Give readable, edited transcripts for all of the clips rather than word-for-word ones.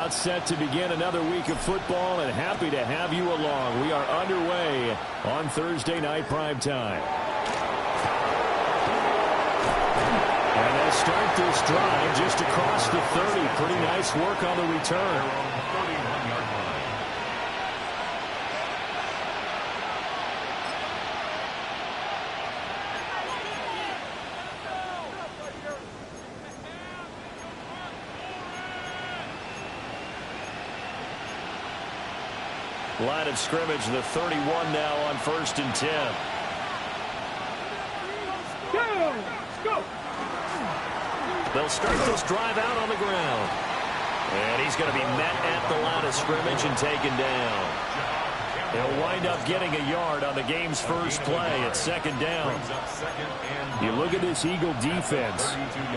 Set to begin another week of football, and happy to have you along. We are underway on Thursday night primetime. And they start this drive just across the 30. Pretty nice work on the return. Line of scrimmage, the 31 now on 1st and 10. Go. They'll start this drive out on the ground. And he's going to be met at the line of scrimmage and taken down. He'll wind up getting a yard on the game's first play at 2nd down. You look at this Eagle defense.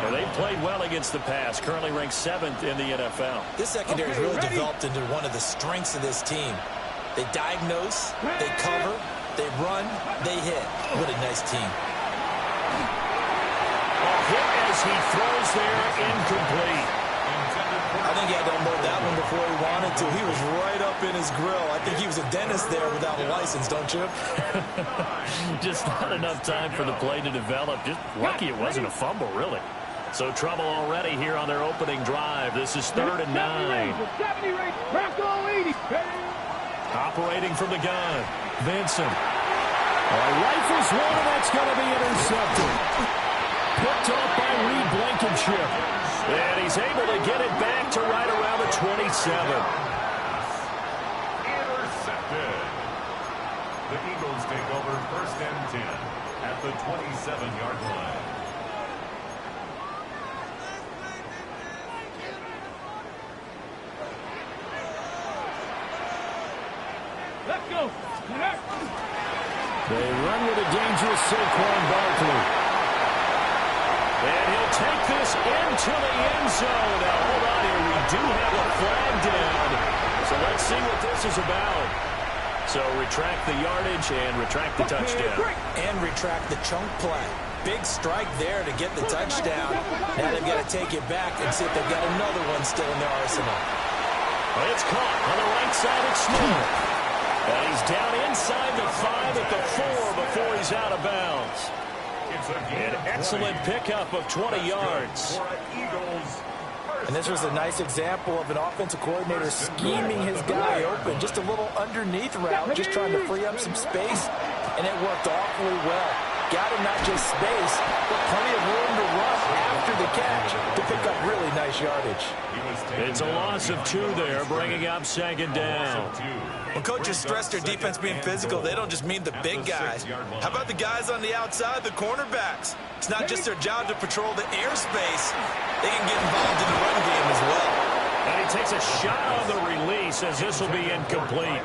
They've played well against the pass, currently ranked 7th in the NFL. This secondary has really developed into one of the strengths of this team. They diagnose, they cover, they run, they hit. What a nice team. A hit as he throws there, incomplete. I think he had to unload that one before he wanted to. He was right up in his grill. I think he was a dentist there without a license, don't you? Just not enough time for the play to develop. Just lucky it wasn't a fumble, really. So trouble already here on their opening drive. This is 3rd and 9. Operating from the gun, Vincent. Rifles one, and that's going to be intercepted. Picked off by Reed Blankenship. And he's able to get it back to right around the 27. Intercepted. The Eagles take over 1st and 10 at the 27-yard line. Let's go. They run with a dangerous Saquon Barkley. And he'll take this into the end zone. Now, hold on here. We do have a flag down. So let's see what this is about. So retract the yardage and retract the touchdown. And retract the chunk play. Big strike there to get the touchdown. Now they've got to take it back and see if they've got another one still in their arsenal. Well, it's caught on the right side of Smith. And he's down inside the 5 at the 4 before he's out of bounds. An excellent pickup of 20 yards. And this was a nice example of an offensive coordinator scheming his guy open. Just a little underneath route, just trying to free up some space. And it worked awfully well. Got him not just space, but plenty of room to run after the catch to pick up really nice yardage. It's a loss of 2 there, bringing up 2nd down. When coaches stress their defense being physical, they don't just mean the big guys. How about the guys on the outside, the cornerbacks? It's not just their job to patrol the airspace. They can get involved in the run game as well. And he takes a shot on the release as this will be incomplete.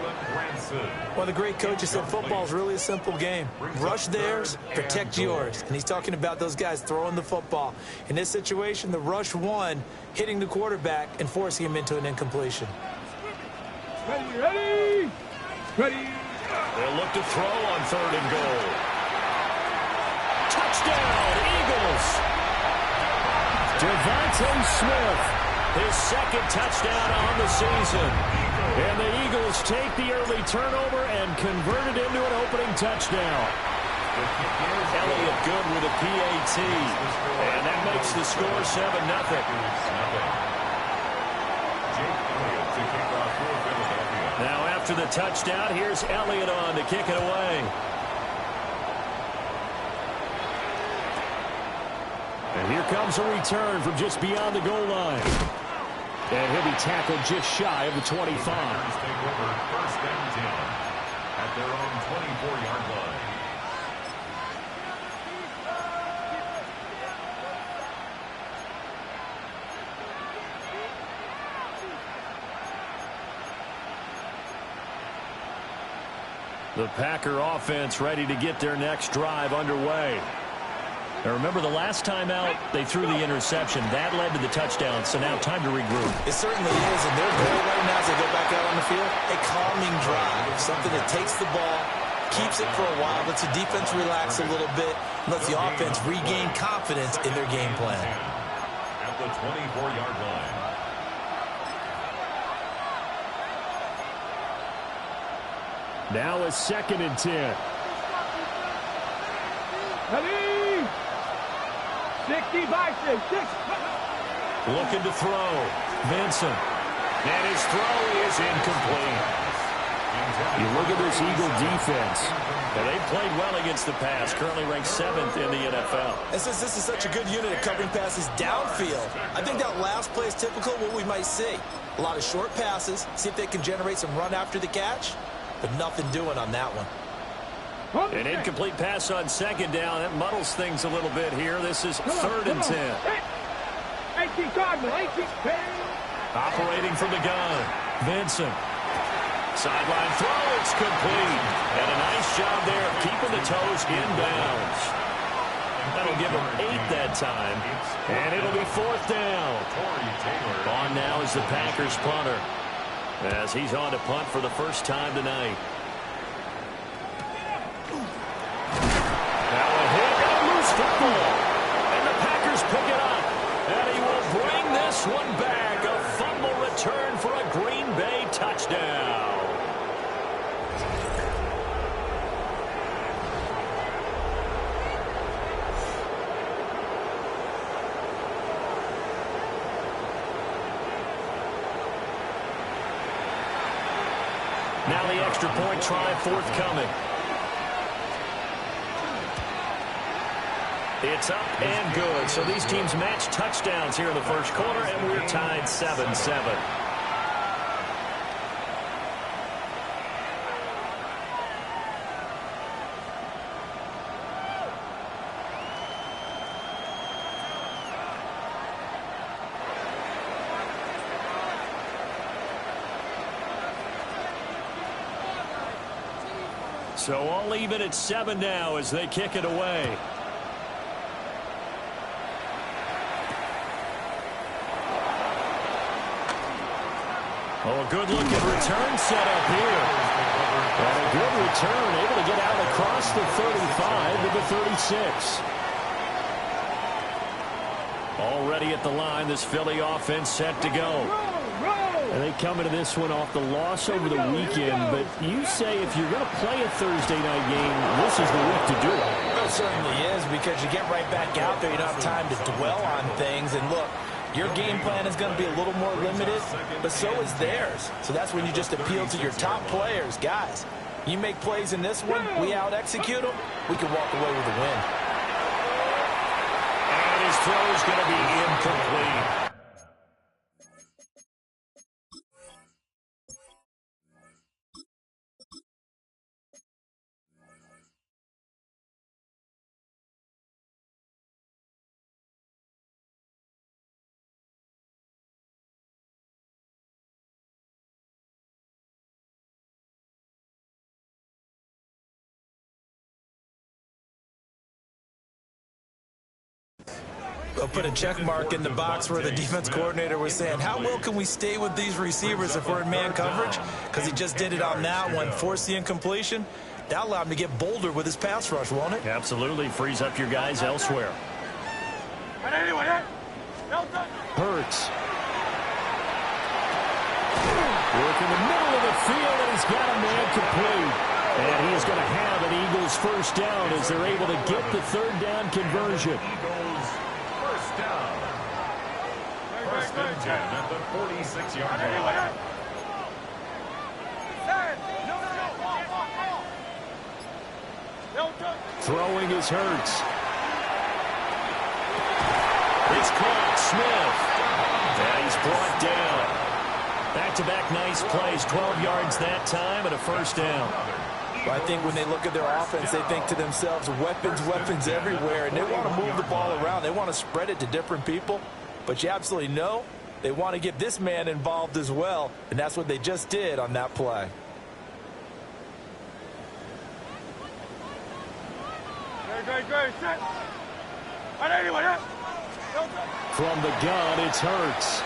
One of the great coaches said football is really a simple game. Rush theirs, protect yours. And he's talking about those guys throwing the football. In this situation, the rush one, hitting the quarterback and forcing him into an incompletion. Ready. They'll look to throw on 3rd and goal. Touchdown, Eagles. Devontae Smith, his 2nd touchdown on the season. And the Eagles take the early turnover and convert it into an opening touchdown. Elliott good with a PAT. And that makes the score 7-0. Now after the touchdown, here's Elliott on to kick it away. And here comes a return from just beyond the goal line. And he'll be tackled just shy of the 25. Take over 1st and 10 at their own 24-yard line. The Packer offense ready to get their next drive underway. Now remember, the last time out, they threw the interception. That led to the touchdown, so now time to regroup. It certainly is, and their goal right now as they go back out on the field, a calming drive, something that takes the ball, keeps it for a while, lets the defense relax a little bit, lets the offense regain confidence in their game plan. At the 24-yard line. Now a 2nd and 10. Ready? 65, 6. Looking to throw. Vincent. And his throw is incomplete. You look at this Eagle defense. And they played well against the pass. Currently ranked 7th in the NFL. And since this is such a good unit of covering passes downfield, I think that last play is typical of what we might see. A lot of short passes, see if they can generate some run after the catch, but nothing doing on that one. An incomplete pass on 2nd down. That muddles things a little bit here. This is 3rd and 10. 18 Cardinal, 18. Operating from the gun. Vincent. Sideline throw, it's complete. And a nice job there of keeping the toes inbounds. That'll give him 8 that time. And it'll be 4th down. On now is the Packers punter, as he's on to punt for the first time tonight. Now a hit and a loose football. And the Packers pick it up. And he will bring this one back. A fumble return for a Green Bay touchdown. Now the extra point try forthcoming. It's up and good. So these teams match touchdowns here in the first quarter, and we're tied 7-7. So all even at 7 now as they kick it away. Oh, a good-looking return set up here. And a good return, able to get out across the 35 to the 36. Already at the line, this Philly offense set to go. And they come into this one off the loss over the weekend, but you say if you're going to play a Thursday night game, this is the week to do it. It certainly is, because you get right back out there. You don't have time to dwell on things. And look, your game plan is going to be a little more limited, but so is theirs. So that's when you just appeal to your top players. Guys, you make plays in this one, we out-execute them, we can walk away with a win. And his throw is going to be incomplete. I'll put a check mark in the box where the defense coordinator was saying, how well can we stay with these receivers if we're in man coverage? Because he just did it on that one, forced the incompletion. That'll allow him to get bolder with his pass rush, won't it? Absolutely. Frees up your guys elsewhere. Hurts. Work in the middle of the field, and he's got a man complete. And he is going to have an Eagles first down as they're able to get the 3rd down conversion. First and 10 at the 46-yard line. Throwing is Hurts. It's caught. Smith. And he's brought down. Back-to-back nice plays. 12 yards that time and a first down. Well, I think when they look at their offense, they think to themselves, weapons, weapons everywhere, and they want to move the ball around. They want to spread it to different people. But you absolutely know they want to get this man involved as well, and that's what they just did on that play. From the gun, it's Hurts.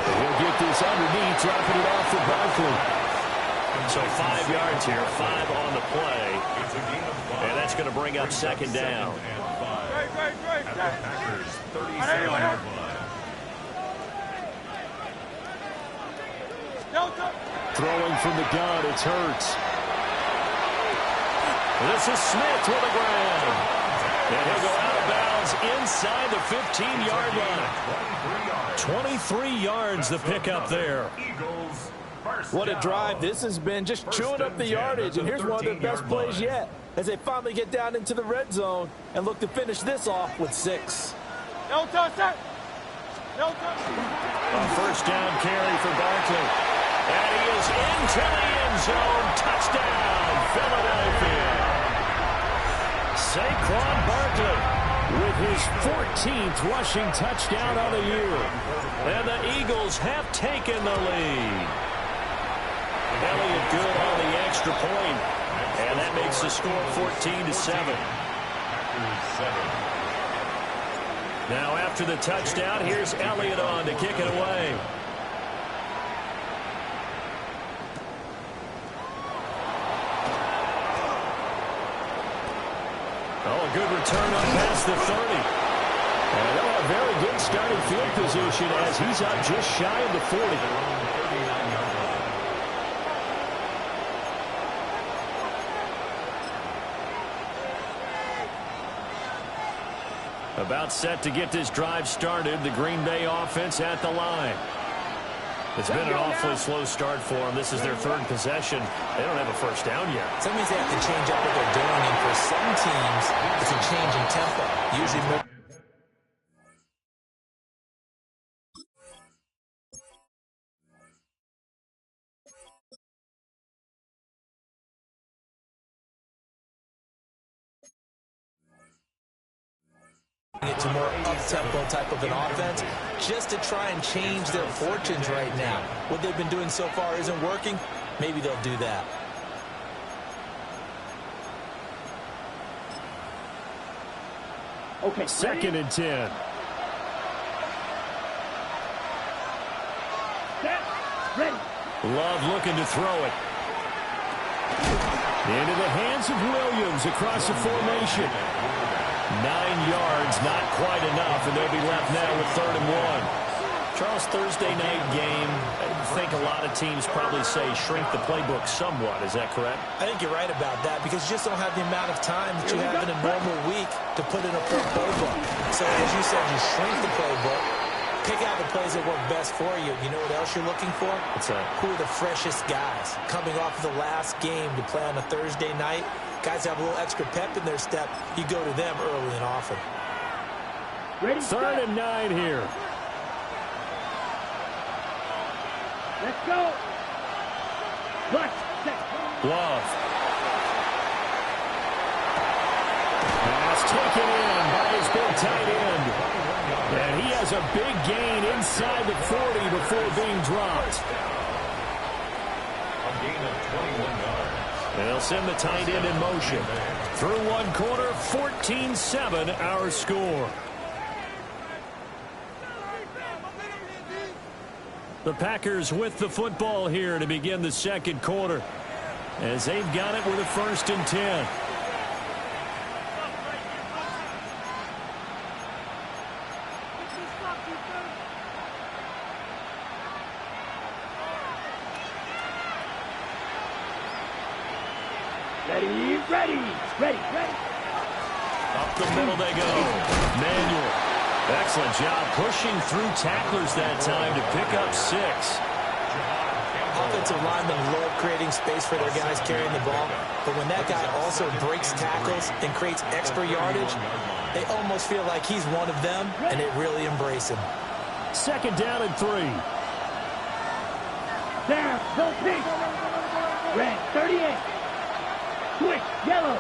He'll get this underneath, dropping it off for Barkley. So 5 yards here, 5 on the play. And that's going to bring up 2nd down. At the Packers' 37-yard line. Throwing from the gun, it's Hurts. This is Smith with the ground. And he'll go out of bounds inside the 15-yard line. 23 yards the pickup there. What a drive this has been, just chewing up the yardage. And here's one of their best plays yet as they finally get down into the red zone and look to finish this off with 6. A first down carry for Barkley. And he is into the end zone. Touchdown, Philadelphia. Saquon Barkley with his 14th rushing touchdown of the year. And the Eagles have taken the lead. Elliott good on the extra point. And that makes the score 14-7. Now after the touchdown, here's Elliott on to kick it away. Oh, a good return up past the 30. And they'll have very good starting field position as he's up just shy of the 40. About set to get this drive started. The Green Bay offense at the line. It's been an awfully slow start for them. This is their third possession. They don't have a first down yet. That means they have to change up what they're doing, and for some teams, it's a change in tempo. Usually more. To more up-tempo type of an offense just to try and change their fortunes right now. What they've been doing so far isn't working. Maybe they'll do that. Okay, 2nd and 10. Set. Ready. Love looking to throw it. Into the hands of Williams across the formation. 9 yards, not quite enough, and they'll be left now with 3rd and 1. Charles, Thursday night game, I think a lot of teams probably say shrink the playbook somewhat. Is that correct? I think you're right about that because you just don't have the amount of time that you have in a normal week to put in a full playbook. So as you said, you shrink the playbook, pick out the plays that work best for you. You know what else you're looking for? What's that? Who are the freshest guys coming off of the last game to play on a Thursday night? Guys have a little extra pep in their step. You go to them early and often. Ready. 3rd and 9 here. Let's go. Clutch. Set. Love. Pass taken in by his big tight end. And he has a big gain inside the 40 before being dropped. A gain of 21 yards. And they'll send the tight end in motion. Through one quarter, 14-7 our score. The Packers with the football here to begin the second quarter, as they've got it with a 1st and 10. Ready. Up the middle they go. Manuel. Excellent job pushing through tacklers that time to pick up 6. Offensive linemen love creating space for their guys carrying the ball, but when that guy also breaks tackles and creates extra yardage, they almost feel like he's one of them, and they really embrace him. 2nd down and 3. Down. No pink. Red. 38. Quick. Yellow.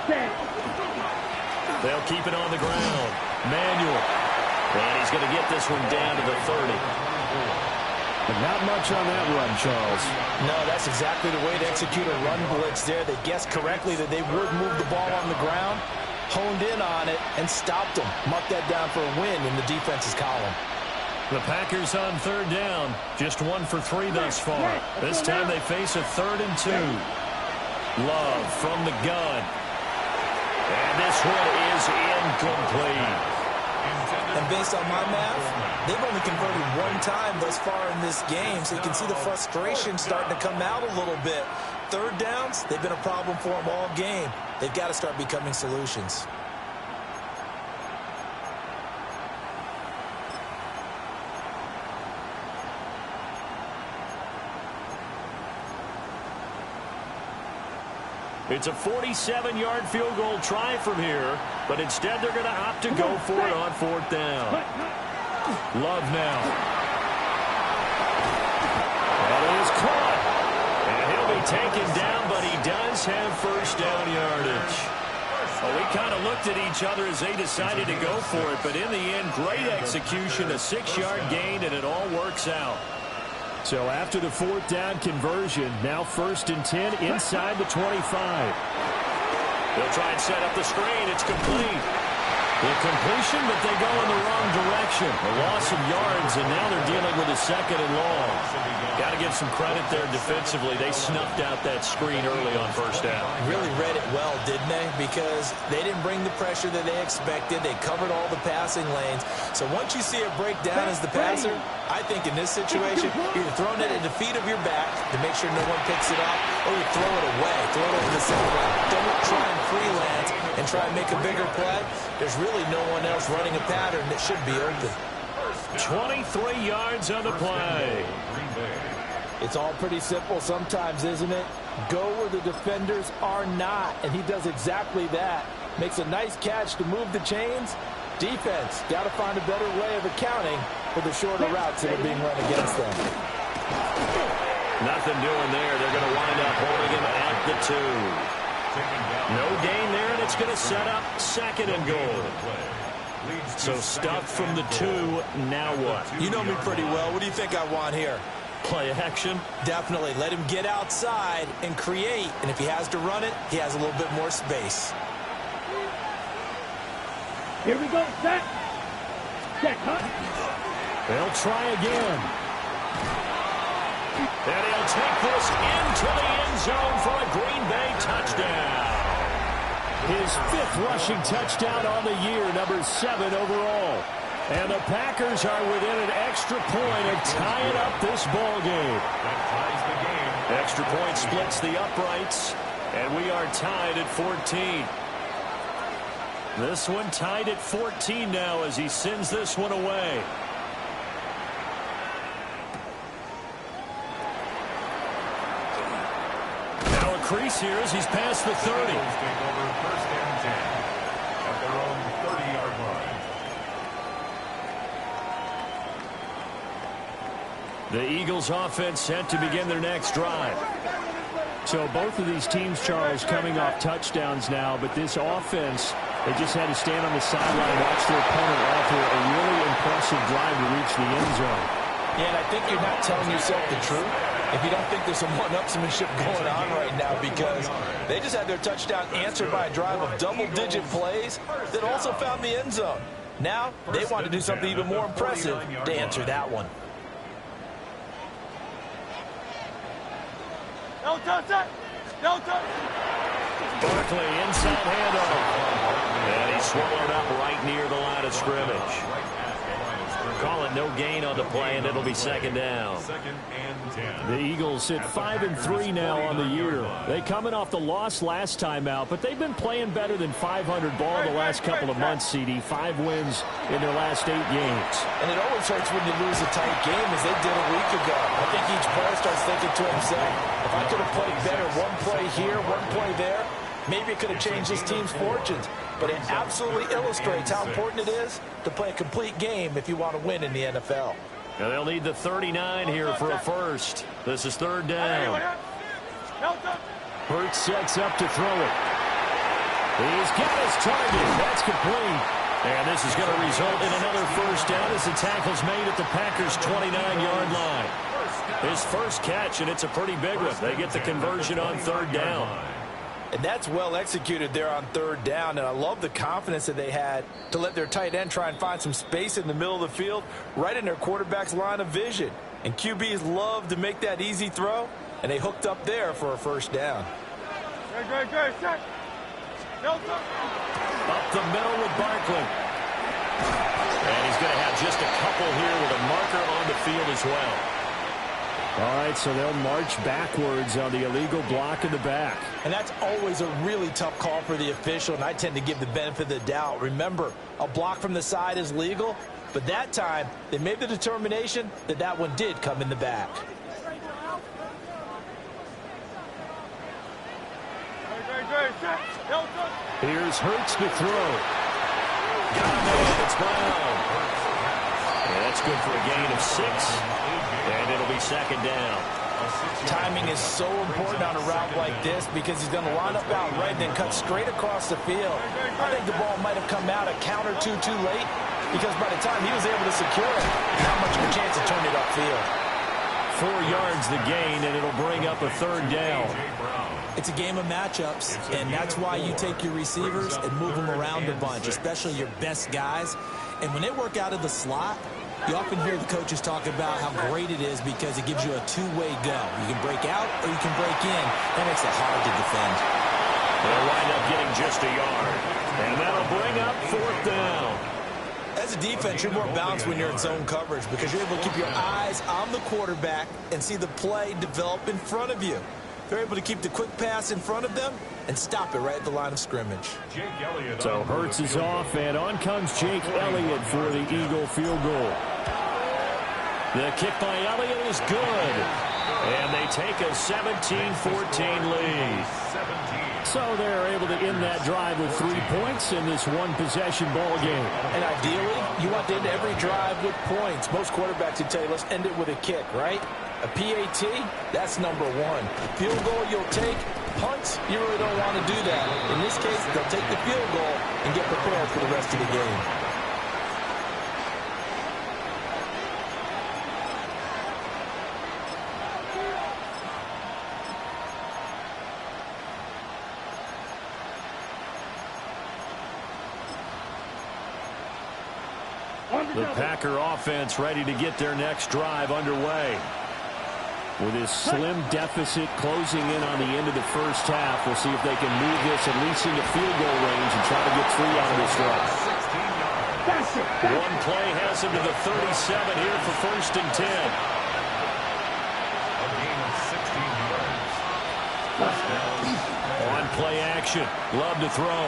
Set. They'll keep it on the ground. Manuel. And he's going to get this one down to the 30. But not much on that run, Charles. No, that's exactly the way to execute a run blitz there. They guessed correctly that they would move the ball on the ground, honed in on it, and stopped them. Marked that down for a win in the defense's column. The Packers on 3rd down. Just 1 for 3 thus far. This time they face a 3rd and 2. Love from the gun. And this one is incomplete. And based on my math, They've only converted one time thus far in this game, so you can see the frustration starting to come out a little bit. Third downs, they've been a problem for them all game. They've got to start becoming solutions. It's a 47-yard field goal try from here, but instead they're going to opt to go for it on fourth down. Love now. That is caught. And he'll be taken down, but he does have first down yardage. Well, we kind of looked at each other as they decided to go for it, but in the end, great execution, a 6-yard gain, and it all works out. So after the fourth down conversion, now 1st and 10 inside the 25. They'll try and set up the screen. It's complete. The completion, but they go in the wrong direction. A loss of yards, and now they're dealing with a 2nd and long. Got to give some credit there defensively. They snuffed out that screen early on first down. Really read it well, didn't they? Because they didn't bring the pressure that they expected. They covered all the passing lanes. So once you see it break down as the passer, I think in this situation, you're either throwing it at the feet of your back to make sure no one picks it up, or you throw it away, throw it over the sideline. Don't try and freelance and try and make a bigger play. There's really no one else running a pattern that should be open. 23 yards on the play. It's all pretty simple sometimes, isn't it? Go where the defenders are not, and he does exactly that. Makes a nice catch to move the chains. Defense, got to find a better way of accounting for the shorter routes that are being run against them. Nothing doing there. They're going to wind up holding him at the 2. No gain there, and it's going to set up 2nd and goal. So stuff from the 2, now what? You know me pretty well. What do you think I want here? Play action? Definitely. Let him get outside and create, and if he has to run it, he has a little bit more space. Here we go, set. Set, cut. They'll try again. And he'll take this into the end zone for a Green Bay touchdown. His 5th rushing touchdown on the year, number 7 overall. And the Packers are within an extra point of tying up this ball game. Extra point splits the uprights, and we are tied at 14. This one tied at 14 now as he sends this one away. Now a crease here as he's past the 30. The Eagles offense set to begin their next drive. So both of these teams, Charles, coming off touchdowns now, but this offense, they just had to stand on the sideline and watch their opponent offer a really impressive drive to reach the end zone. Yeah, and I think you're not telling yourself the truth if you don't think there's some one-upsmanship going on right now, because they just had their touchdown answered by a drive of double-digit plays that also found the end zone. Now they want to do something even more impressive to answer that one. Barkley inside handoff. And he's swallowed up right near the line of scrimmage. Call it no gain on the play, and it'll be 2nd down. The Eagles sit 5-3 now on the year. They coming off the loss last time out, but they've been playing better than 500 ball the last couple of months, CD. 5 wins in their last 8 games. And it always hurts when you lose a tight game, as they did a week ago. I think each player starts thinking to himself, if I could have played better one play here, one play there, maybe it could have changed this team's fortunes. But it absolutely illustrates how important it is to play a complete game if you want to win in the NFL. Now they'll need the 39 here for a first. This is 3rd down. Hurts sets up to throw it. He's got his target. That's complete. And this is going to result in another first down as the tackle's made at the Packers' 29-yard line. His first catch, and it's a pretty big one. They get the conversion on 3rd down. And that's well executed there on 3rd down, and I love the confidence that they had to let their tight end try and find some space in the middle of the field, right in their quarterback's line of vision. And QBs love to make that easy throw, and they hooked up there for a first down. Up the middle with Barkley. And he's going to have just a couple here with a marker on the field as well. All right, so they'll march backwards on the illegal block in the back. And that's always a really tough call for the official, and I tend to give the benefit of the doubt. Remember, a block from the side is legal, but that time they made the determination that that one did come in the back. Here's Hurts to throw. Got him. It's Brown. And that's good for a gain of 6. And it'll be second down. Timing is so important on a route like this because he's going to line up out right and then cut straight across the field. I think the ball might have come out a count or two too late because by the time he was able to secure it, not much of a chance to turn it upfield. 4 yards the gain, and it'll bring up a third down. It's a game of matchups, and that's why you take your receivers and move them around a bunch, especially your best guys. And when they work out of the slot, you often hear the coaches talk about how great it is because it gives you a two-way go. You can break out or you can break in. That makes it hard to defend. They'll wind up getting just a yard. And that'll bring up 4th down. As a defense, you're more balanced when you're in zone coverage because you're able to keep your eyes on the quarterback and see the play develop in front of you. They're able to keep the quick pass in front of them and stop it right at the line of scrimmage. So Hurts is off, and on comes Jake Elliott for the Eagle field goal. The kick by Elliott is good. And they take a 17-14 lead. So they're able to end that drive with 3 points in this one-possession ball game. And ideally, you want to end every drive with points. Most quarterbacks would tell you, let's end it with a kick, right? A PAT, that's number 1. Field goal you'll take. Punts, you really don't want to do that. In this case, they'll take the field goal and get prepared for the rest of the game. The Packer offense ready to get their next drive underway. With this slim deficit closing in on the end of the first half, we'll see if they can move this at least into field goal range and try to get 3 out of this drive. One play has him to the 37 here for 1st and 10. A gain of 16 yards. On play action. Love to throw.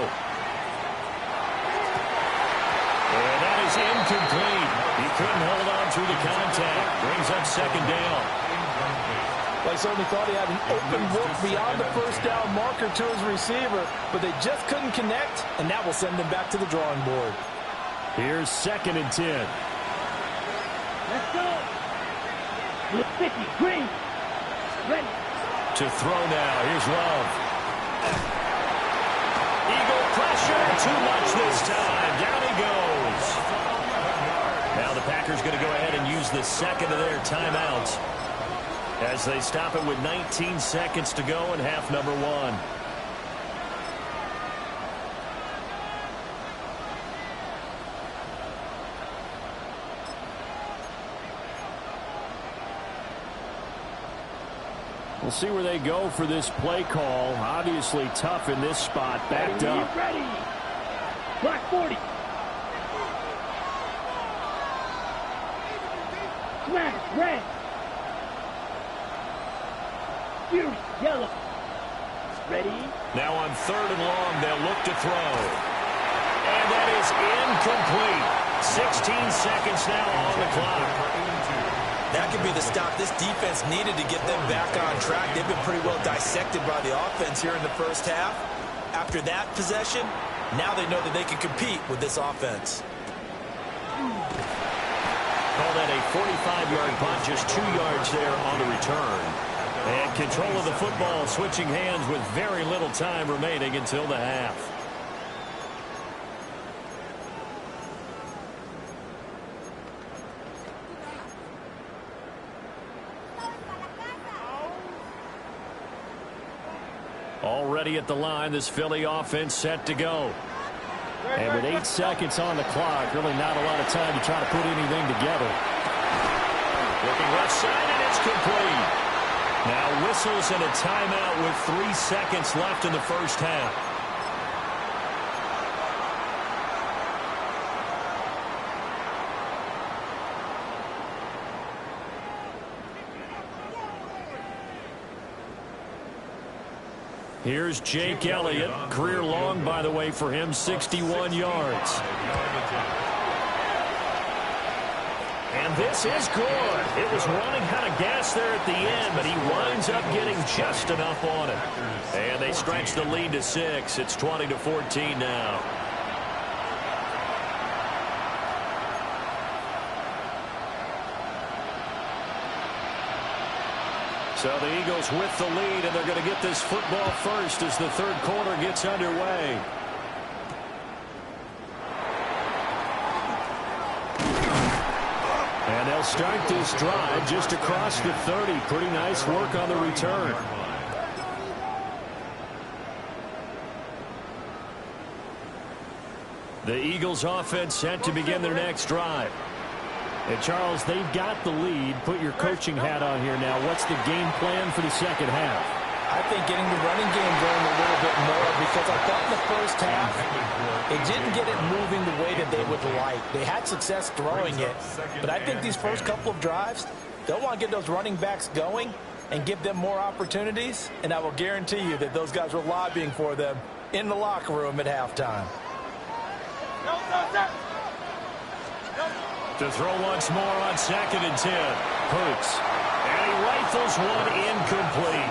And that is incomplete. He couldn't hold on through the contact. Brings up second down. Well, he certainly thought he had an open look beyond the first down marker to his receiver, but they just couldn't connect, and that will send them back to the drawing board. Here's 2nd and 10. Let's go. 50, green. Ready. To throw now. Here's Love. Eagle pressure. Too much this time. Down he goes. Now the Packers going to go ahead and use the second of their timeouts as they stop it with 19 seconds to go in half number 1. We'll see where they go for this play call. Obviously tough in this spot, backed up. Ready. Black 40. Smash, red. Fury, yellow. Ready. Now on 3rd and long, they'll look to throw. And that is incomplete. 16 seconds now on the clock. That could be the stop this defense needed to get them back on track. They've been pretty well dissected by the offense here in the first half. After that possession, now they know that they can compete with this offense. Call that a 45-yard punt, just 2 yards there on the return. And control of the football switching hands with very little time remaining until the half. Already at the line, this Philly offense set to go. And with 8 seconds on the clock, really not a lot of time to try to put anything together. Looking left side, and it's complete. Now whistles and a timeout with 3 seconds left in the first half. Here's Jake Elliott. Career long, by the way, for him, 61 yards. And this is good. It was running out of gas there at the end, but he winds up getting just enough on it. And they stretch the lead to 6. It's 20-14 now. So the Eagles with the lead, and they're going to get this football first as the third quarter gets underway. And they'll start this drive just across the 30. Pretty nice work on the return. The Eagles offense set to begin their next drive. And Charles, they've got the lead. Put your coaching hat on here now. What's the game plan for the second half? I think getting the running game going a little bit more, because I thought in the first half they didn't get it moving the way that they would like. They had success throwing it, but I think these first couple of drives, they'll want to get those running backs going and give them more opportunities, and I will guarantee you that those guys were lobbying for them in the locker room at halftime. To throw once more on 2nd and 10. Hurts. And he rifles one incomplete.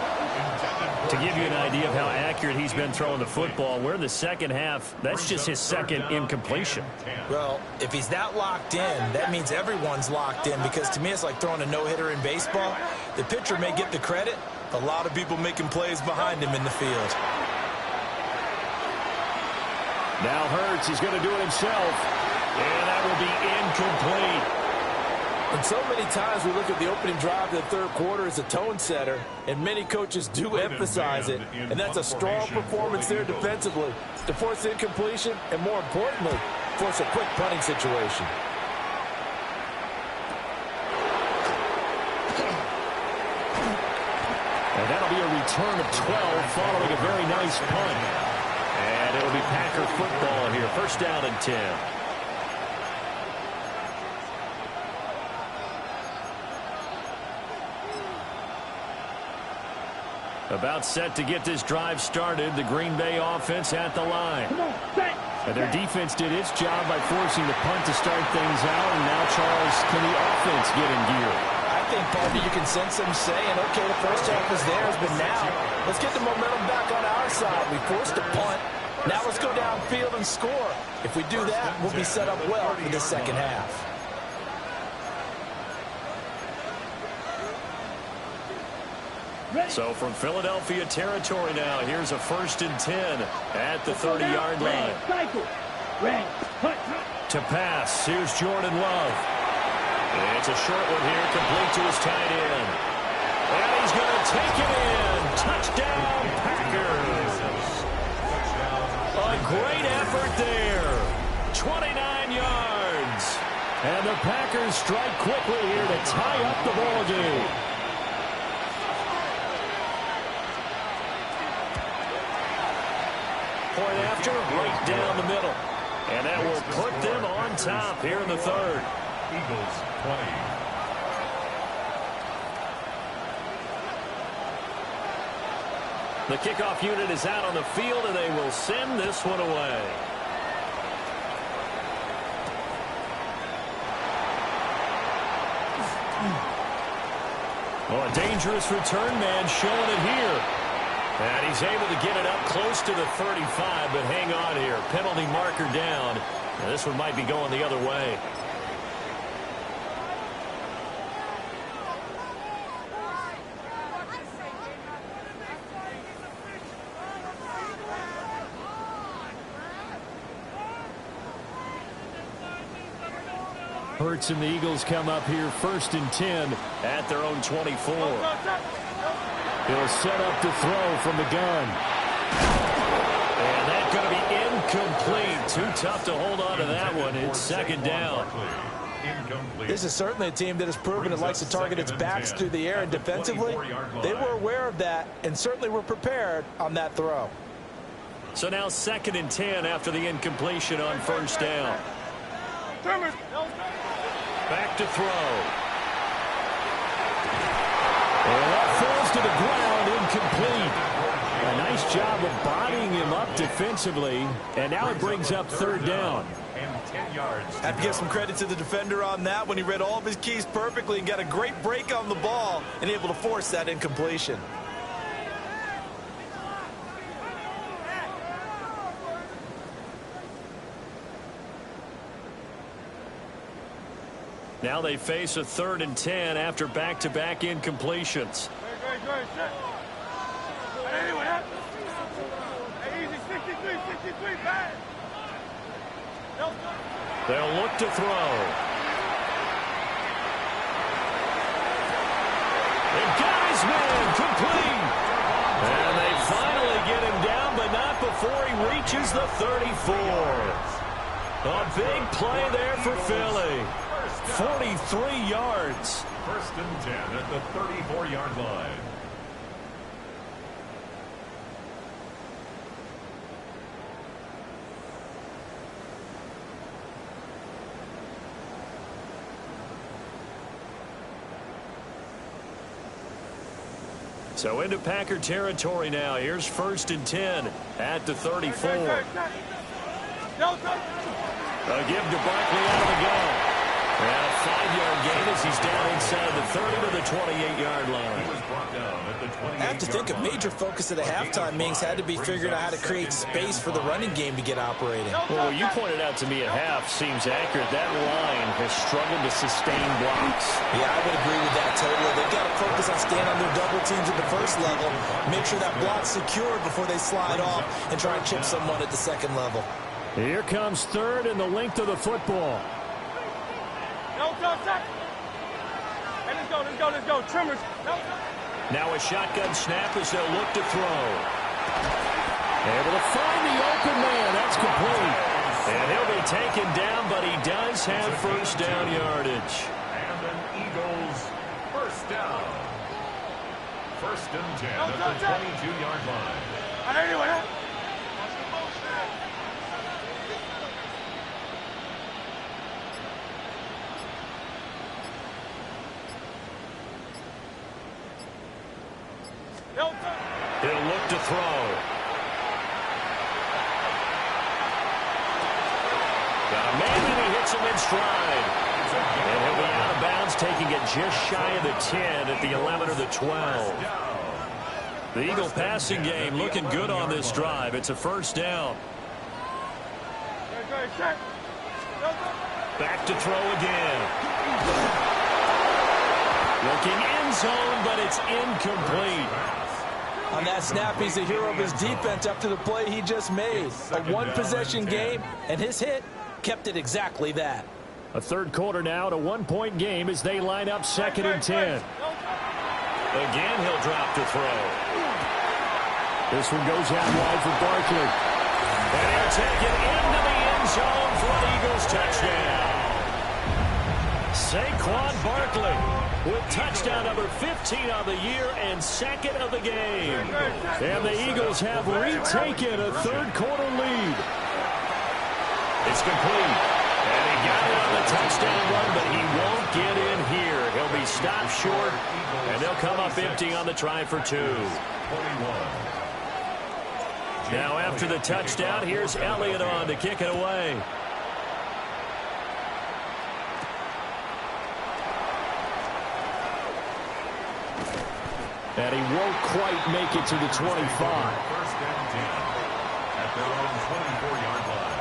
To give you an idea of how accurate he's been throwing the football, we're in the second half. That's just his second incompletion. Well, if he's that locked in, that means everyone's locked in, because to me it's like throwing a no-hitter in baseball. The pitcher may get the credit. A lot of people making plays behind him in the field. Now Hurts, he's going to do it himself. And that will be incomplete. And so many times we look at the opening drive of the third quarter as a tone setter, and many coaches do emphasize it. And that's a strong performance there defensively to force incompletion and, more importantly, force a quick punting situation. And that'll be a return of 12 following a very nice punt. And it'll be Packer football here. First down and 10. About set to get this drive started. The Green Bay offense at the line. And their defense did its job by forcing the punt to start things out. And now, Charles, can the offense get in gear? I think, Bobby, you can sense them saying, okay, the first half was theirs, but now let's get the momentum back on our side. We forced a punt. Now let's go downfield and score. If we do that, we'll be set up well for the second half. So from Philadelphia territory now, here's a 1st and 10 at the 30-yard line. To pass, here's Jordan Love. It's a short one here, complete to his tight end. And he's going to take it in. Touchdown, Packers. A great effort there. 29 yards. And the Packers strike quickly here to tie up the ball game. Point after, right down the middle. And that will put them on top here in the third. Eagles 20. The kickoff unit is out on the field, and they will send this one away. Oh, a dangerous return man showing it here. And he's able to get it up close to the 35, but hang on here. Penalty marker down. Now, this one might be going the other way. Hurts and the Eagles come up here 1st and 10 at their own 24. He'll set up to throw from the gun. And that's going to be incomplete. Too tough to hold on to that one. It's 2nd down. This is certainly a team that has proven it likes to target its backs through the air, and defensively, they were aware of that and certainly were prepared on that throw. So now 2nd and 10 after the incompletion on 1st down. Back to throw. And that falls to the ground, incomplete. A nice Nice job of bodying him up defensively. And now it brings up third down. And 10 yards. Have to give some credit to the defender on that when he read all of his keys perfectly and got a great break on the ball and able to force that incompletion. Now they face a 3rd and 10 after back-to-back incompletions. They'll look to throw. They've got his man complete. And they finally get him down, but not before he reaches the 34. A big play there for Philly. 43 yards. 1st and 10 at the 34-yard line. So into Packer territory now. Here's 1st and 10 at the 34. A give to Barkley out of the gun. And a 5-yard gain as he's down inside the 30 to the 28-yard line. He was brought down at the 28-yard line. I have to think a major focus of the halftime meetings had to be figuring out how to create space for the running game to get operating. Well, you pointed out to me at half seems accurate. That line has struggled to sustain blocks. Yeah, I would agree with that totally. They've got to focus on staying on their double teams at the first level, make sure that block's secured before they slide off and try and chip someone at the second level. Here comes 3rd and the length of the football. Let's go. Trimmers. Now a shotgun snap as they'll look to throw. Able to find the open man. That's complete. And he'll be taken down, but he does have 1st down yardage. And an Eagles 1st down. 1st and 10 at the 22-yard line. He'll look to throw. Got a man and he hits him in stride. And he'll be out of bounds, taking it just shy of the 10 at the 11 or the 12. The Eagle passing game looking good on this drive. It's a 1st down. Back to throw again. Looking end zone, but it's incomplete. On that snap, he's a hero of his defense up to the play he just made. A one-possession game, and his hit kept it exactly that. A 3rd quarter now, at a 1-point game as they line up 2nd and 10. Again, he'll drop to throw. This one goes out wide for Barkley. And he'll take it into the end zone for an Eagles touchdown. Saquon Barkley with touchdown number 15 of the year and 2nd of the game. And the Eagles have retaken a 3rd quarter lead. It's complete. And he got it on the touchdown run, but he won't get in here. He'll be stopped short, and they'll come up empty on the try for 2. Now after the touchdown, here's Elliott on to kick it away. And he won't quite make it to the 25. 1st and 10 at their own 24-yard line.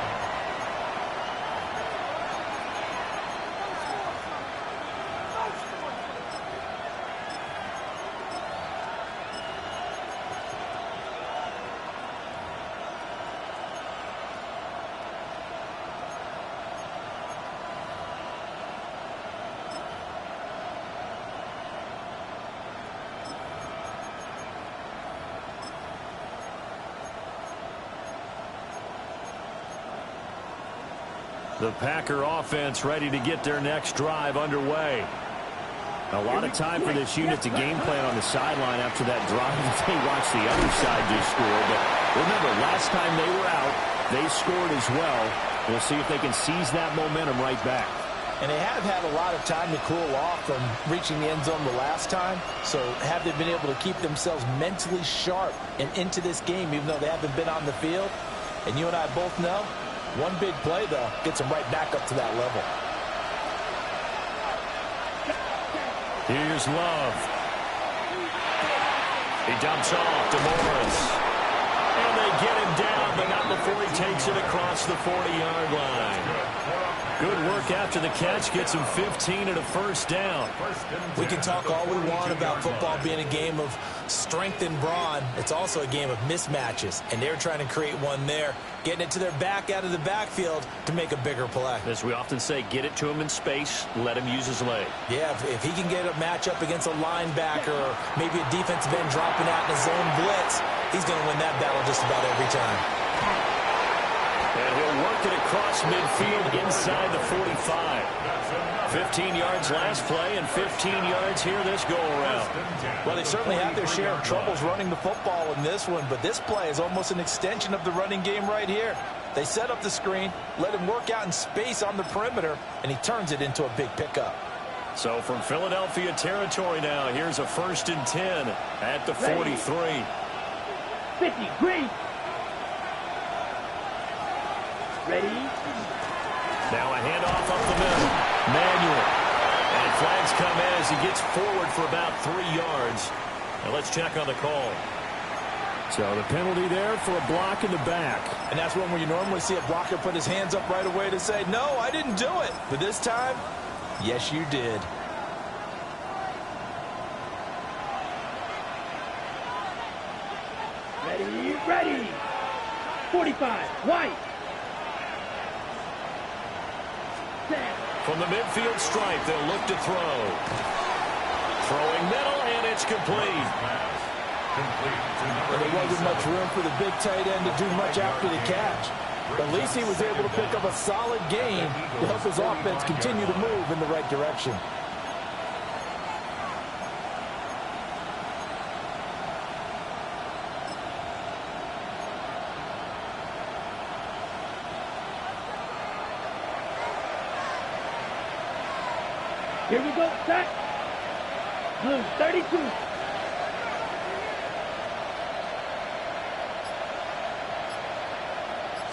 The Packer offense ready to get their next drive underway. A lot of time for this unit to game plan on the sideline after that drive. They watched the other side just score. But remember, last time they were out, they scored as well. We'll see if they can seize that momentum right back. And they have had a lot of time to cool off from reaching the end zone the last time. So have they been able to keep themselves mentally sharp and into this game, even though they haven't been on the field? And you and I both know, one big play, though, gets them right back up to that level. Here's Love. He dumps off to Morris. And they get him down, but not before he takes it across the 40-yard line. Good work after the catch. Gets him 15 and a first down. We can talk all we want about football being a game of strength and brawn. It's also a game of mismatches, and they're trying to create one there, getting it to their back out of the backfield to make a bigger play. As we often say, get it to him in space, let him use his leg. Yeah, if he can get a matchup against a linebacker or maybe a defensive end dropping out in a zone blitz, he's going to win that battle just about every time. And he'll work it across midfield inside the 45. 15 yards last play and 15 yards here this go-around. Well, they certainly have their share of troubles running the football in this one, but this play is almost an extension of the running game right here. They set up the screen, let him work out in space on the perimeter, and he turns it into a big pickup. So from Philadelphia territory now, here's a 1st and 10 at the 43. 50, green. Ready? Now a handoff up the middle. Manuel. And flags come in as he gets forward for about 3 yards. Now let's check on the call. So the penalty there for a block in the back. And that's one where you normally see a blocker put his hands up right away to say, no, I didn't do it. But this time, yes, you did. Ready, ready. 45, white. From the midfield stripe, they'll look to throw. Throwing middle, and it's complete. And there wasn't much room for the big tight end to do much after the catch. At least he was able to pick up a solid gain to help his offense continue to move in the right direction. Here we go, set. Blue, 32.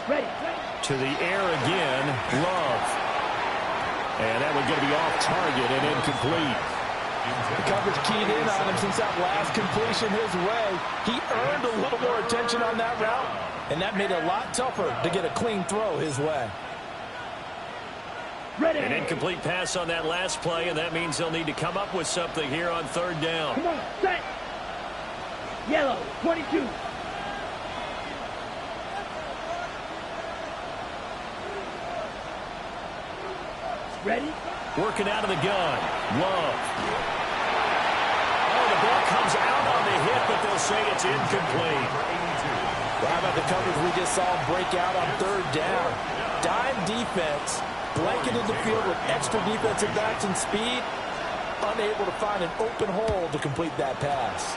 Ready. To the air again, Love. And that one going to be off target and incomplete. The coverage keyed in on him since that last completion his way. He earned a little more attention on that route, and that made it a lot tougher to get a clean throw his way. Ready. An incomplete pass on that last play, and that means they'll need to come up with something here on 3rd down. Come on, set. Yellow, 22. Ready? Working out of the gun. Love. Oh, the ball comes out on the hit, but they'll say it's incomplete. Well, how about the coverage we just saw break out on 3rd down? Dime defense, blanketed the field with extra defensive backs and speed, unable to find an open hole to complete that pass.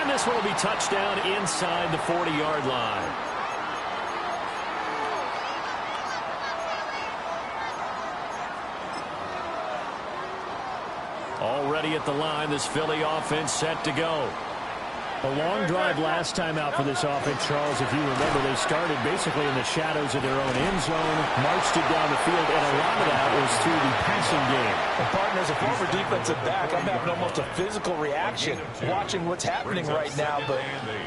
And this one will be touchdown inside the 40-yard line. Already at the line, this Philly offense set to go. A long drive last time out for this offense, Charles. If you remember, they started basically in the shadows of their own end zone, marched it down the field, and a lot of that was through the passing game. And partner, as a former defensive back, I'm having almost a physical reaction watching what's happening right now. But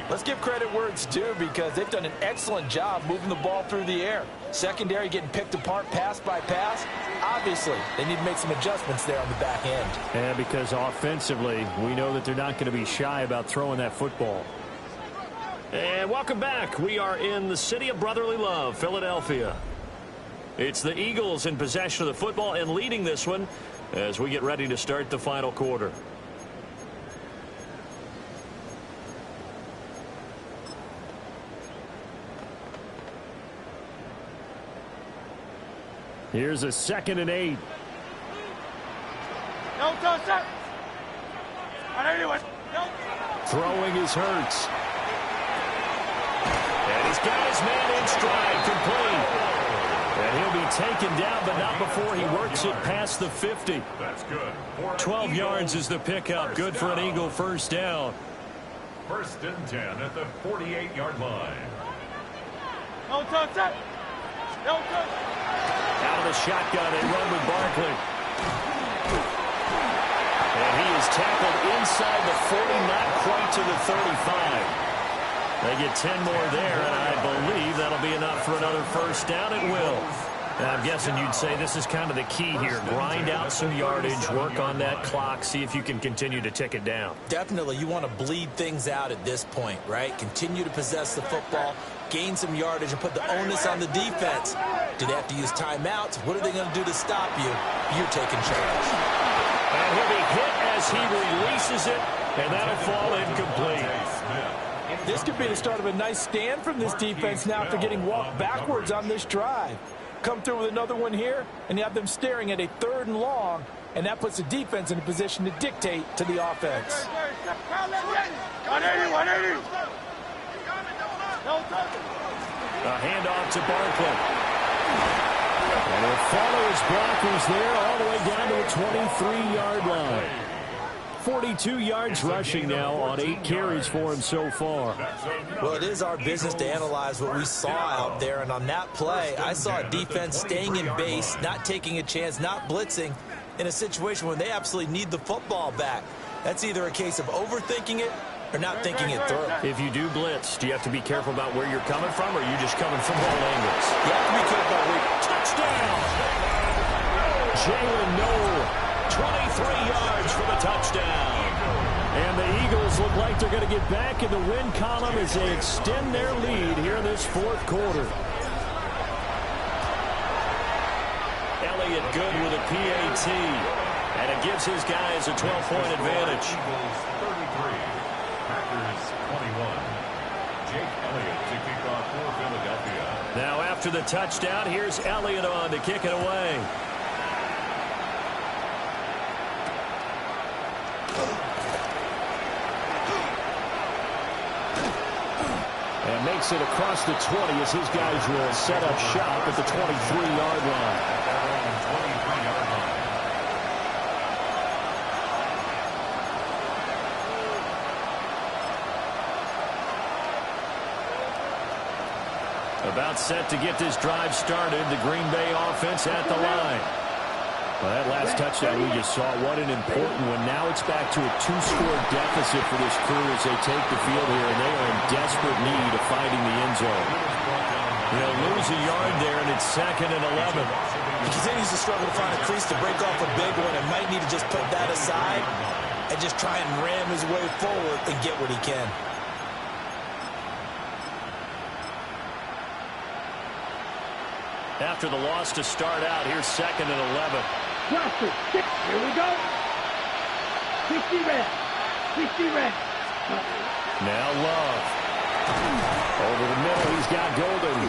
let's give credit where it's due, because they've done an excellent job moving the ball through the air. Secondary getting picked apart pass by pass. Obviously, they need to make some adjustments there on the back end. And because offensively, we know that they're not going to be shy about throwing that football. And welcome back. We are in the city of brotherly love, Philadelphia. It's the Eagles in possession of the football and leading this one as we get ready to start the final quarter. Here's a 2nd and 8. No, don't stop. Throwing is Hurts. And he's got his man in stride, complete. And He'll be taken down, but not before he works it past the 50. That's good. 12 yards is the pickup. Good for an Eagle first down. 1st and 10 at the 48-yard line. Out of the shotgun, they run with Barkley. And he is tackled inside the 40, not quite to the 35. They get 10 more there, and I believe that'll be enough for another first down. It will. And I'm guessing you'd say this is kind of the key here. Grind out some yardage, work on that clock, see if you can continue to tick it down. Definitely, you want to bleed things out at this point, right? Continue to possess the football, gain some yardage, and put the onus on the defense. Do they have to use timeouts? What are they going to do to stop you? You're taking charge. And he'll be hit as he releases it, and that'll fall incomplete. This could be the start of a nice stand from this defense now after getting walked backwards on this drive. Come through with another one here, and you have them staring at a 3rd and long, and that puts the defense in a position to dictate to the offense. 180. A handoff to Barkley. And he'll follow his blockers there all the way down to the 23-yard line. 42 yards rushing now on 8 carries for him so far. Well, it is our business to analyze what we saw out there, and on that play, I saw a defense staying in base, not taking a chance, not blitzing, in a situation where they absolutely need the football back. That's either a case of overthinking it or not thinking it through. If you do blitz, do you have to be careful about where you're coming from, or are you just coming from all angles? You have to be careful about where you're. Touchdown! Jalen Noel, 23 yards for the touchdown. And the Eagles look like they're going to get back in the win column as they extend their lead here in this 4th quarter. Elliott good with a PAT. And it gives his guys a 12-point advantage. Eagles 33, Packers 21. Jake Elliott to kick off for Philadelphia. Now after the touchdown, here's Elliott on to kick it away. And makes it across the 20 as his guys will set up shop at the 23-yard line. About set to get this drive started. The Green Bay offense at the line. Well, that last touchdown we just saw, what an important one. Now it's back to a 2-score deficit for this crew as they take the field here, and they are in desperate need of finding the end zone. They'll lose a yard there, and it's 2nd and 11. He continues to struggle to find a crease to break off a big one, and might need to just put that aside and just try and ram his way forward and get what he can. After the loss to start out, here's 2nd and 11. Here we go. 60 red. Now Love. Over the middle, he's got Golden.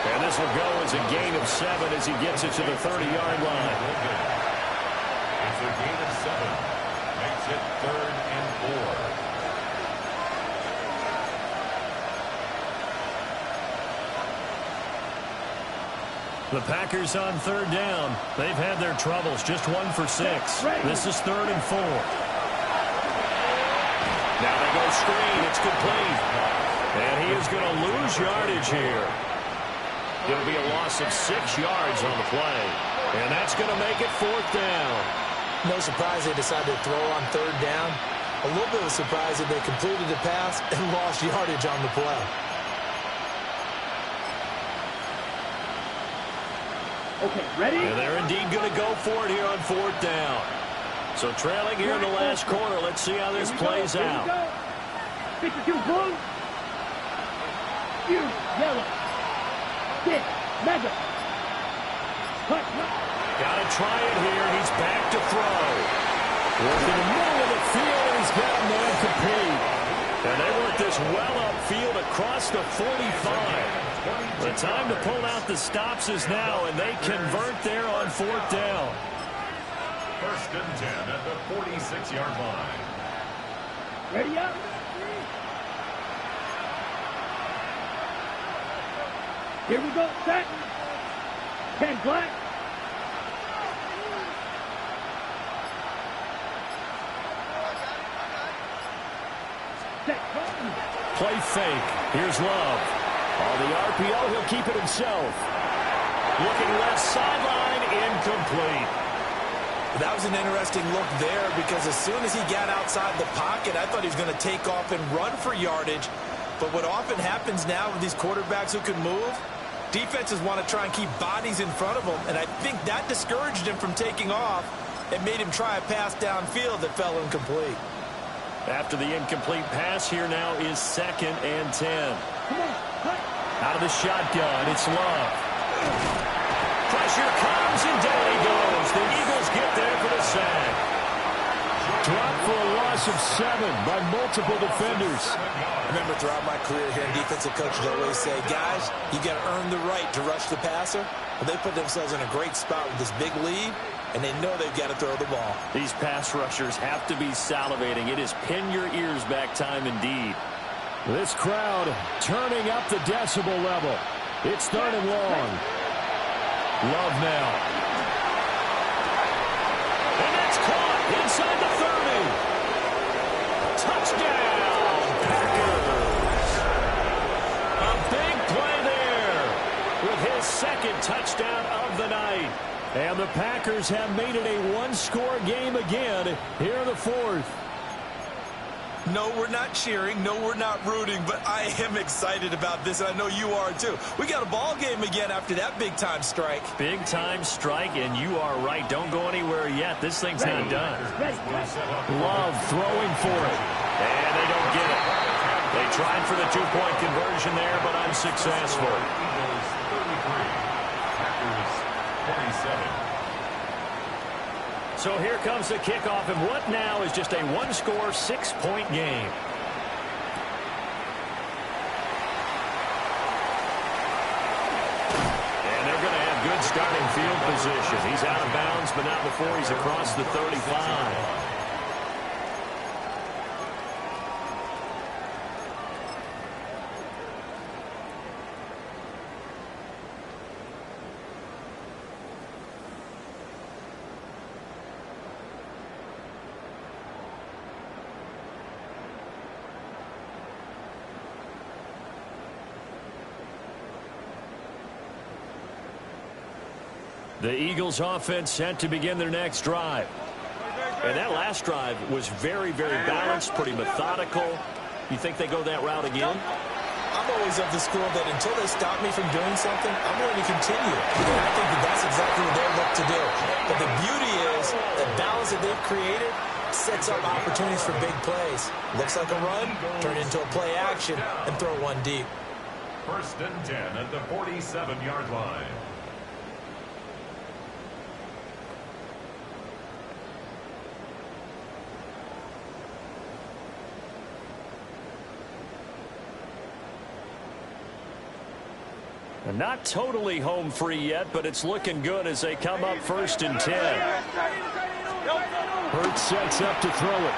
And this will go as a gain of 7 as he gets it to the 30-yard line. It's a gain of 7. Makes it 3rd and 4. The Packers on 3rd down. They've had their troubles. Just 1 for 6. This is 3rd and 4. Now they go screen. It's complete. And he is going to lose yardage here. It'll be a loss of 6 yards on the play. And that's going to make it 4th down. No surprise they decided to throw on 3rd down. A little bit of a surprise that they completed the pass and lost yardage on the play. Okay, ready? And they're indeed going to go for it here on 4th down. So trailing here in the last quarter. Let's see how this plays out. 52 blue. You yellow. 6 mega. Got to try it here. He's back to throw. Working the middle of the field, and he's got a man complete. And they work this well upfield across the 45. The time to pull out the stops is now, and they convert there on 4th down. 1st and 10 at the 46-yard line. Ready up. Here we go. Set. 10 black. Play fake. Here's Love. On the RPO, he'll keep it himself. Looking left sideline, incomplete. That was an interesting look there because as soon as he got outside the pocket, I thought he was going to take off and run for yardage. But what often happens now with these quarterbacks who can move, defenses want to try and keep bodies in front of them, and I think that discouraged him from taking off and made him try a pass downfield that fell incomplete. After the incomplete pass, here now is 2nd and 10. Out of the shotgun, it's Love. Pressure comes, and down he goes. The Eagles get there for the sack. Dropped for a loss of 7 by multiple defenders. I remember throughout my career here, defensive coaches always say, guys, you got to earn the right to rush the passer. Well, they put themselves in a great spot with this big lead, and they know they've got to throw the ball. These pass rushers have to be salivating. It is pin your ears back time indeed. This crowd turning up the decibel level. It's 3rd and long. Love now. And that's caught inside the 30. Touchdown, Packers. A big play there with his 2nd touchdown of the night. And the Packers have made it a one-score game again here in the 4th. No, we're not cheering. No, we're not rooting. But I am excited about this, and I know you are too. We got a ball game again after that big-time strike. Big-time strike, and you are right. Don't go anywhere yet. This thing's not done. Love throwing for it. And they don't get it. They tried for the 2-point conversion there, but unsuccessful. Eagles 33, Packers 27. So here comes the kickoff, and what now is just a one-score, 6-point game. And they're going to have good starting field position. He's out of bounds, but not before he's across the 35. The Eagles offense set to begin their next drive. And that last drive was very, very balanced, pretty methodical. You think they go that route again? I'm always of the school that until they stop me from doing something, I'm going to continue. And I think that that's exactly what they look to do. But the beauty is the balance that they've created sets up opportunities for big plays. Looks like a run, turn into a play action, and throw one deep. 1st and 10 at the 47-yard line. And not totally home free yet, but it's looking good as they come up 1st and 10. Hurts sets up to throw it.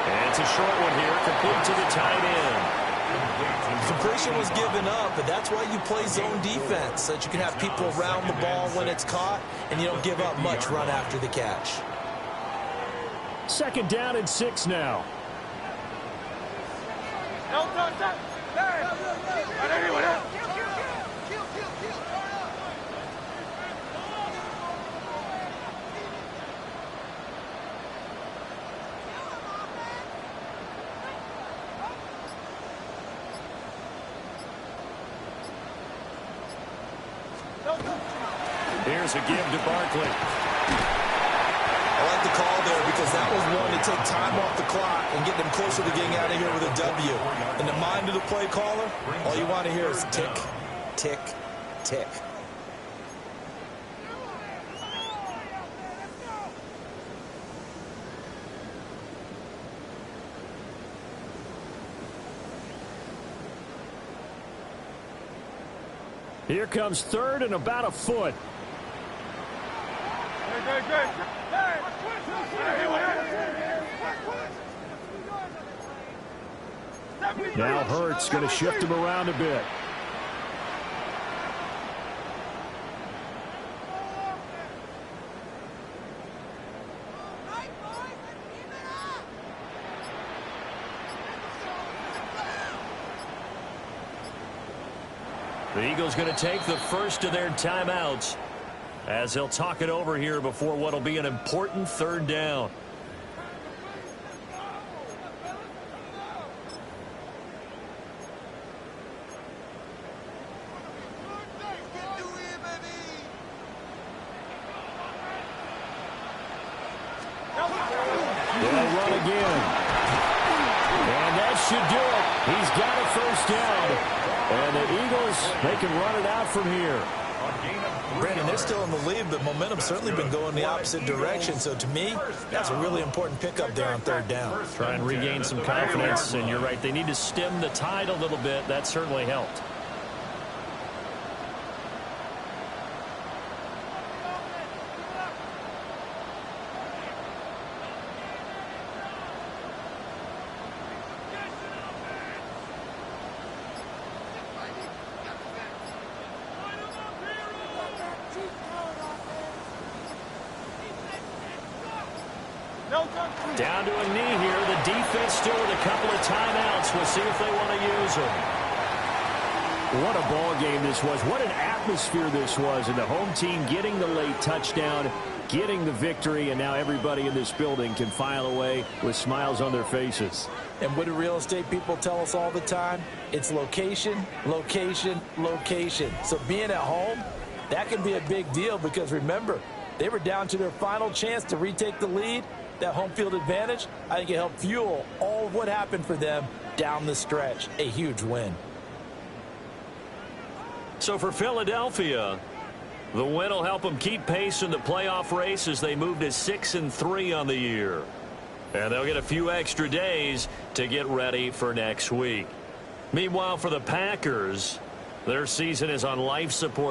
And it's a short one here, complete to the tight end. Completion was given up, but that's why you play zone defense, so that you can have people around the ball when it's caught, and you don't give up much run after the catch. 2nd down and 6 now. Here's a give to Barkley. I like the call there because that was one to take time off the clock and get them closer to getting out of here with a W. In the mind of the play caller, all you want to hear is tick, tick, tick. Here comes 3rd and about a foot. Now Hurts going to shift him around a bit. The Eagles going to take the first of their timeouts as they'll talk it over here before what will be an important third down. They'll run again. And that should do it. He's got a first down. And the Eagles, they can run it out from here. Brandon, they're still in the lead, but momentum's certainly been going the opposite direction. So to me, that's a really important pickup there on third down. Try and regain some confidence, and you're right. They need to stem the tide a little bit. That certainly helped. Down to a knee here. The defense still with a couple of timeouts. We'll see if they want to use them. What a ball game this was. What an atmosphere this was. And the home team getting the late touchdown, getting the victory, and now everybody in this building can file away with smiles on their faces. And what do real estate people tell us all the time? It's location, location, location. So being at home, that can be a big deal because, remember, they were down to their final chance to retake the lead. That home field advantage, I think it helped fuel all of what happened for them down the stretch. A huge win. So for Philadelphia, the win will help them keep pace in the playoff race as they move to 6-3 on the year. And they'll get a few extra days to get ready for next week. Meanwhile, for the Packers, their season is on life support.